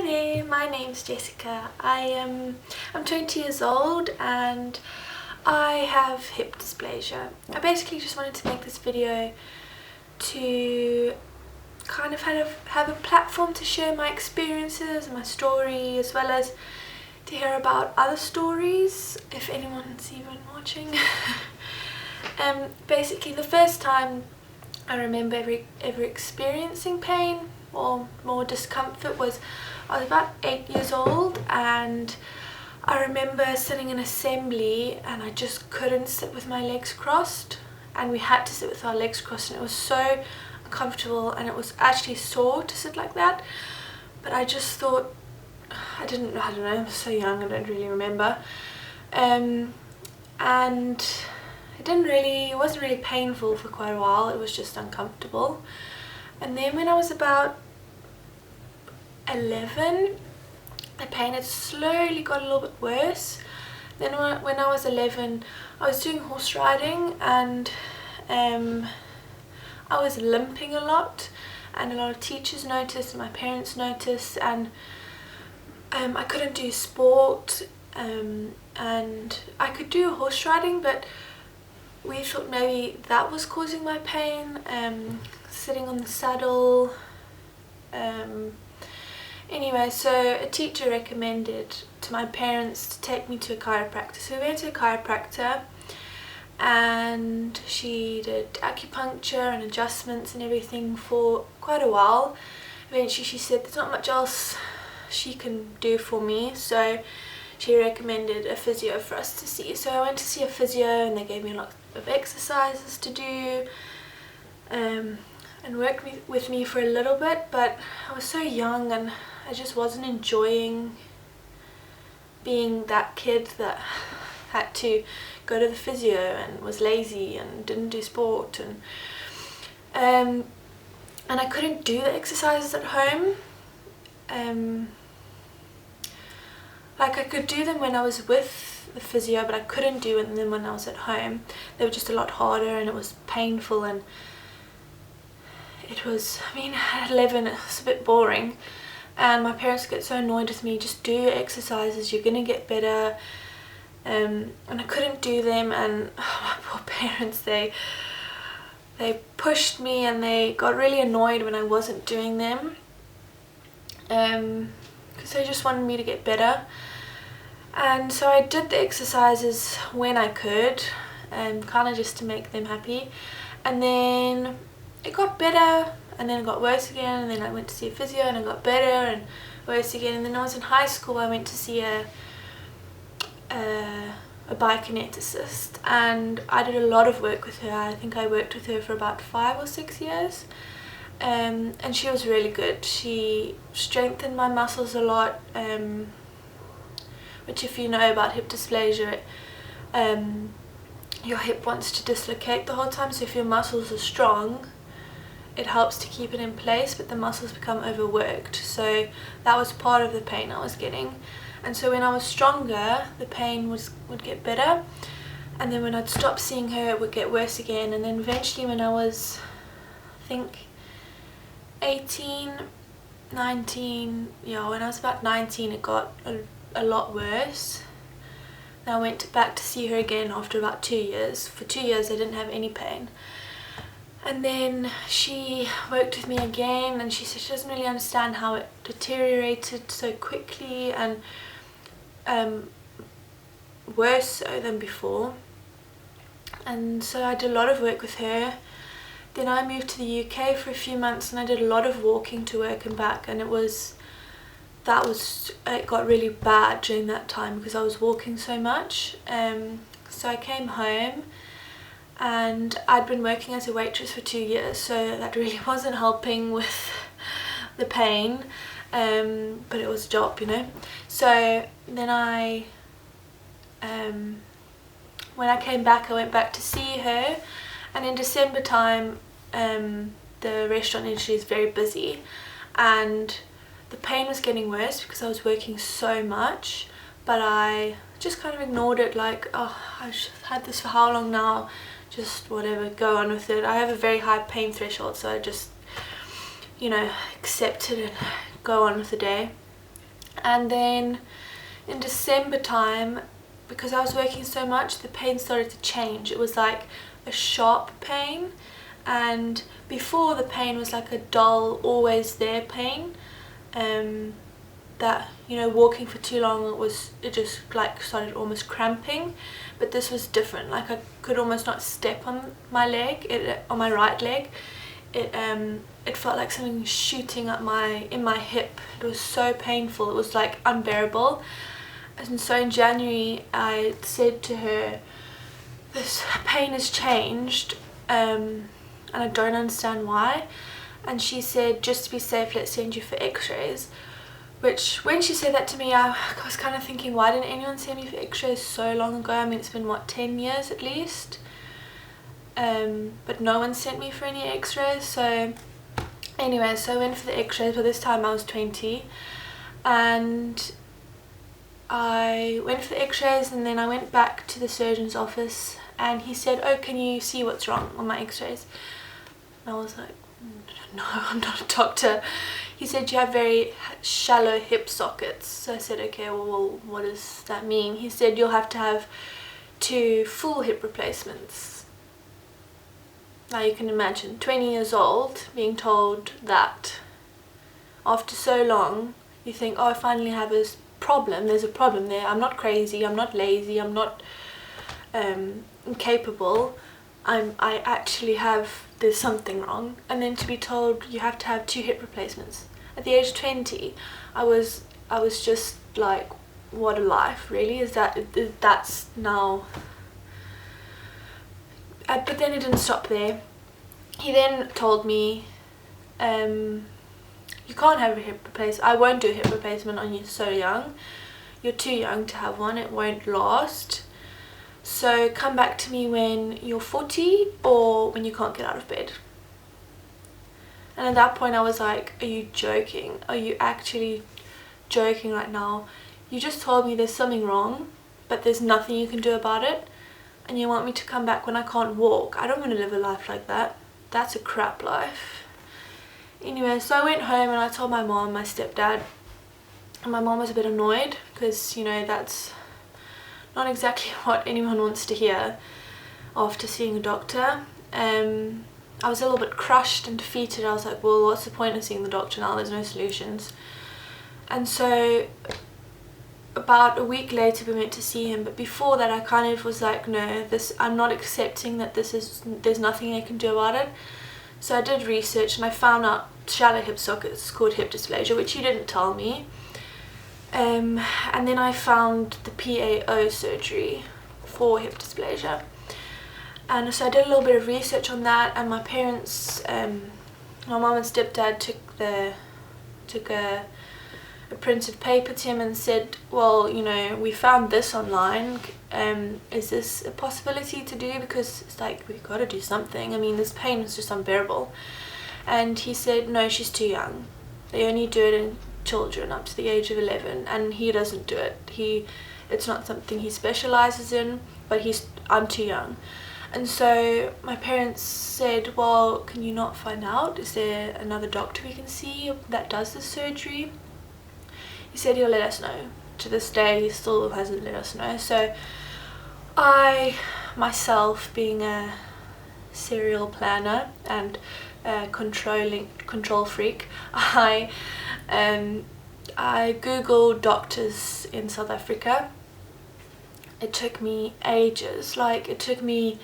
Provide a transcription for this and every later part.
Hi there, my name's Jessica. I'm 20 years old and I have hip dysplasia. I basically just wanted to make this video to kind of have a platform to share my experiences and my story, as well as to hear about other stories if anyone's even watching. Basically the first time I remember ever experiencing pain or more discomfort was I was about 8 years old, and I remember sitting in assembly and I just couldn't sit with my legs crossed, and we had to sit with our legs crossed, and it was so uncomfortable and it was actually sore to sit like that. But I just thought, I don't know, I was so young, I don't really remember. And it wasn't really painful for quite a while, it was just uncomfortable. And then when I was about 11, the pain had slowly got a little bit worse. Then when I was 11, I was doing horse riding, and I was limping a lot, and a lot of teachers noticed and my parents noticed, and I couldn't do sport, and I could do horse riding, but we thought maybe that was causing my pain, sitting on the saddle. Anyway, so a teacher recommended to my parents to take me to a chiropractor. So we went to a chiropractor and she did acupuncture and adjustments and everything for quite a while. Eventually she said there's not much else she can do for me, so she recommended a physio for us to see. So I went to see a physio and they gave me a lot of exercises to do, and worked with me for a little bit, but I was so young and I just wasn't enjoying being that kid that had to go to the physio and was lazy and didn't do sport, and I couldn't do the exercises at home. Like I could do them when I was with the physio, but I couldn't do them when I was at home. They were just a lot harder and it was painful, and it was, I mean, at 11 it was a bit boring, and my parents get so annoyed with me. Just do your exercises, you're gonna get better. And I couldn't do them, and my poor parents, they pushed me and they got really annoyed when I wasn't doing them, because they just wanted me to get better. And so I did the exercises when I could, kind of just to make them happy. And then it got better, and then it got worse again, and then I went to see a physio and it got better and worse again. And then I was in high school, I went to see a biokineticist, and I did a lot of work with her. I think I worked with her for about 5 or 6 years, and she was really good. She strengthened my muscles a lot, which, if you know about hip dysplasia, your hip wants to dislocate the whole time, so if your muscles are strong it helps to keep it in place, but the muscles become overworked. So that was part of the pain I was getting, and so when I was stronger the pain would get better, and then when I'd stop seeing her it would get worse again. And then eventually when I was, I think 18, 19, yeah, when I was about 19 it got a lot worse. And I went back to see her again after about 2 years. For 2 years I didn't have any pain, and then she worked with me again, and she said she doesn't really understand how it deteriorated so quickly, and worse so than before. And so I did a lot of work with her. Then I moved to the UK for a few months, and I did a lot of walking to work and back, and it got really bad during that time because I was walking so much. So I came home, and I'd been working as a waitress for 2 years, so that really wasn't helping with the pain, but it was a job, you know. So then when I came back I went back to see her, and in December time the restaurant industry is very busy, and the pain was getting worse because I was working so much, but I just kind of ignored it, like, oh, I've had this for how long now, just whatever, go on with it. I have a very high pain threshold, so I just, you know, accept it and go on with the day. And then in December time, because I was working so much, the pain started to change. It was like a sharp pain, and before the pain was like a dull, always there pain, that, you know, walking for too long, it just like started almost cramping. But this was different. Like I could almost not step on my leg, on my right leg. It felt like something shooting up in my hip. It was so painful. It was like unbearable. And so in January I said to her, this pain has changed, and I don't understand why. And she said, just to be safe, let's send you for x-rays. Which, when she said that to me, I was kind of thinking, why didn't anyone send me for x-rays so long ago? I mean, it's been, what, 10 years at least? But no one sent me for any x-rays. So anyway, so I went for the x-rays. By this time I was 20. And I went for the x-rays, and then I went back to the surgeon's office, and he said, oh, can you see what's wrong on my x-rays? And I was like, no, I'm not a doctor. He said, you have very shallow hip sockets. So I said, okay, well, what does that mean? He said, you'll have to have 2 full hip replacements. Now you can imagine, 20 years old, being told that after so long. You think, oh, I finally have a problem. There's a problem there. I'm not crazy, I'm not lazy, I'm not incapable. I actually have, there's something wrong. And then to be told you have to have 2 hip replacements at the age of 20, I was just like, what a life, really. That's now. But then it didn't stop there. He then told me, you can't have a hip replacement. I won't do a hip replacement on you so young. You're too young to have one. It won't last. So come back to me when you're 40 or when you can't get out of bed. And at that point I was like, are you joking? Are you actually joking right now? You just told me there's something wrong, but there's nothing you can do about it, and you want me to come back when I can't walk? I don't want to live a life like that. That's a crap life. Anyway, so I went home and I told my mom, my stepdad, and my mom was a bit annoyed because, you know, that's not exactly what anyone wants to hear after seeing a doctor. I was a little bit crushed and defeated. I was like, well, what's the point of seeing the doctor now? There's no solutions. And so about a week later we went to see him, but before that I kind of was like, no, I'm not accepting that there's nothing I can do about it. So I did research and I found out shallow hip sockets called hip dysplasia, which he didn't tell me. And then I found the PAO surgery for hip dysplasia. And so I did a little bit of research on that, and my parents, my mom and stepdad took a printed paper to him and said, well, you know, we found this online. Is this a possibility to do? Because it's like, we've got to do something. I mean, this pain is just unbearable. And he said, no, she's too young. They only do it in children up to the age of 11, and he doesn't do it. It's not something he specializes in, but I'm too young. And so my parents said, well, can you not find out? Is there another doctor we can see that does this surgery? He said he'll let us know. To this day, he still hasn't let us know. So I, myself, being a serial planner and a control freak, I googled doctors in South Africa. It took me ages. Like, it took me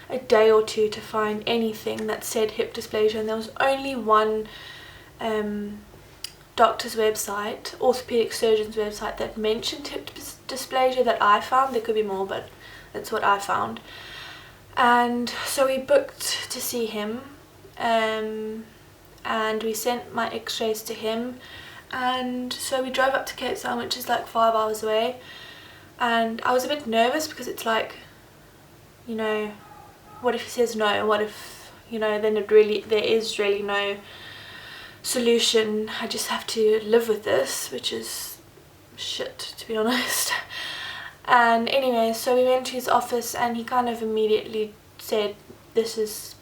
a day or two to find anything that said hip dysplasia, and there was only one doctor's website, orthopedic surgeon's website, that mentioned hip dysplasia that I found. There could be more, but that's what I found. And so we booked to see him, and we sent my x-rays to him, and so we drove up to Cape Town, which is like 5 hours away. And I was a bit nervous because it's like, you know, what if he says no? What if, you know, then there is really no solution. I just have to live with this, which is shit, to be honest. And anyway, so we went to his office, and he kind of immediately said, this is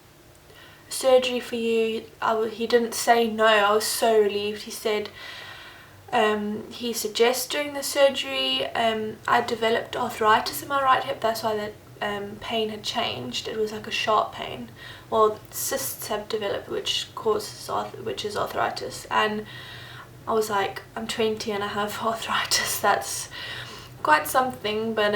surgery for you. He didn't say no. I was so relieved. He said, He suggests during the surgery. I developed arthritis in my right hip, that's why the pain had changed. It was like a sharp pain. Well, cysts have developed which is arthritis, and I was like, I'm 20 and I have arthritis, that's quite something. But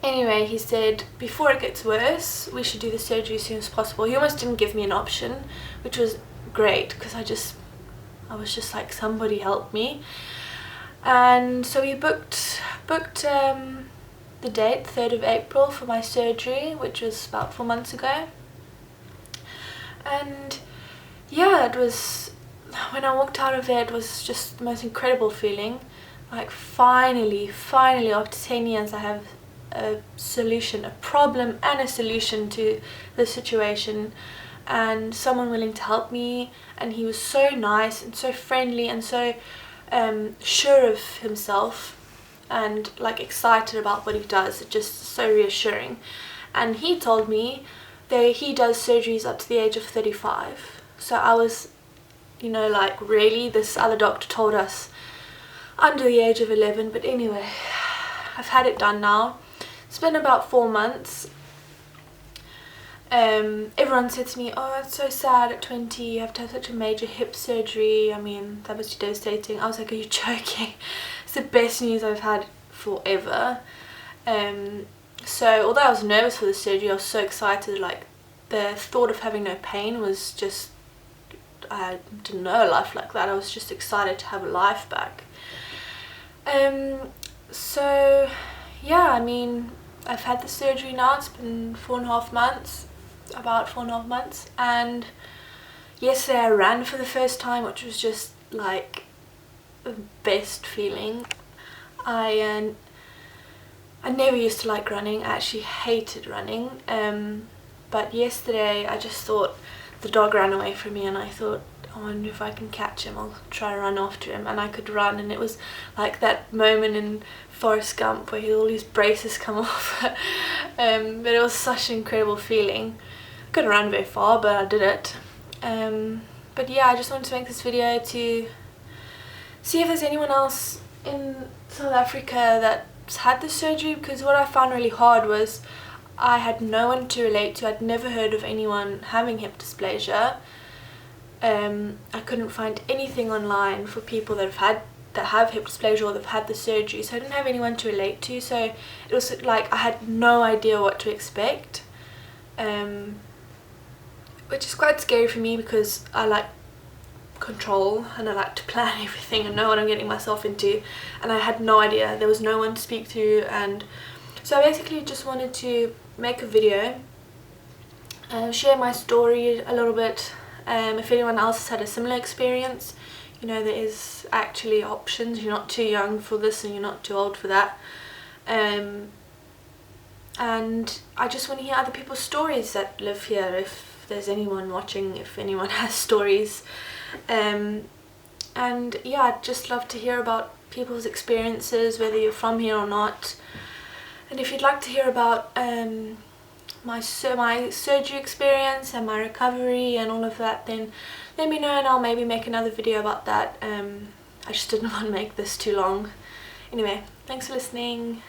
anyway, he said before it gets worse we should do the surgery as soon as possible. He almost didn't give me an option, which was great because I was just like, somebody help me. And so we booked the date, 3rd of April, for my surgery, which was about 4 months ago. And yeah, it was, when I walked out of there, it was just the most incredible feeling. Like finally after 10 years I have a solution, a problem and a solution to the situation, and someone willing to help me. And he was so nice and so friendly and so sure of himself and like excited about what he does. It's just so reassuring. And he told me that he does surgeries up to the age of 35. So I was, you know, like, really? This other doctor told us under the age of 11. But anyway, I've had it done now. It's been about 4 months. Everyone said to me, oh, it's so sad at 20 you have to have such a major hip surgery. I mean, that was devastating. I was like, are you joking? It's the best news I've had forever. So although I was nervous for the surgery, I was so excited. Like, the thought of having no pain was just, I didn't know a life like that. I was just excited to have a life back. So yeah, I mean, I've had the surgery now. It's been 4.5 months, about 4.5 months, and yesterday I ran for the first time, which was just like the best feeling. I never used to like running. I actually hated running, but yesterday I just thought, the dog ran away from me and I thought, I wonder if I can catch him, I'll try to run after him. And I could run, and it was like that moment in Forrest Gump where all his braces come off. But it was such an incredible feeling. I couldn't run very far, but I did it. But yeah, I just wanted to make this video to see if there's anyone else in South Africa that's had the surgery, because what I found really hard was I had no one to relate to. I'd never heard of anyone having hip dysplasia. I couldn't find anything online for people that have hip dysplasia or that have had the surgery, so I didn't have anyone to relate to. So it was like I had no idea what to expect, which is quite scary for me because I like control and I like to plan everything and know what I'm getting myself into, and I had no idea. There was no one to speak to, and so I basically just wanted to make a video, share my story a little bit. If anyone else has had a similar experience, you know, there is actually options. You're not too young for this and you're not too old for that. And I just want to hear other people's stories that live here, if there's anyone watching, if anyone has stories. And yeah, I'd just love to hear about people's experiences, whether you're from here or not. And if you'd like to hear about my surgery experience and my recovery and all of that, then let me know and I'll maybe make another video about that. I just didn't want to make this too long. Anyway, thanks for listening.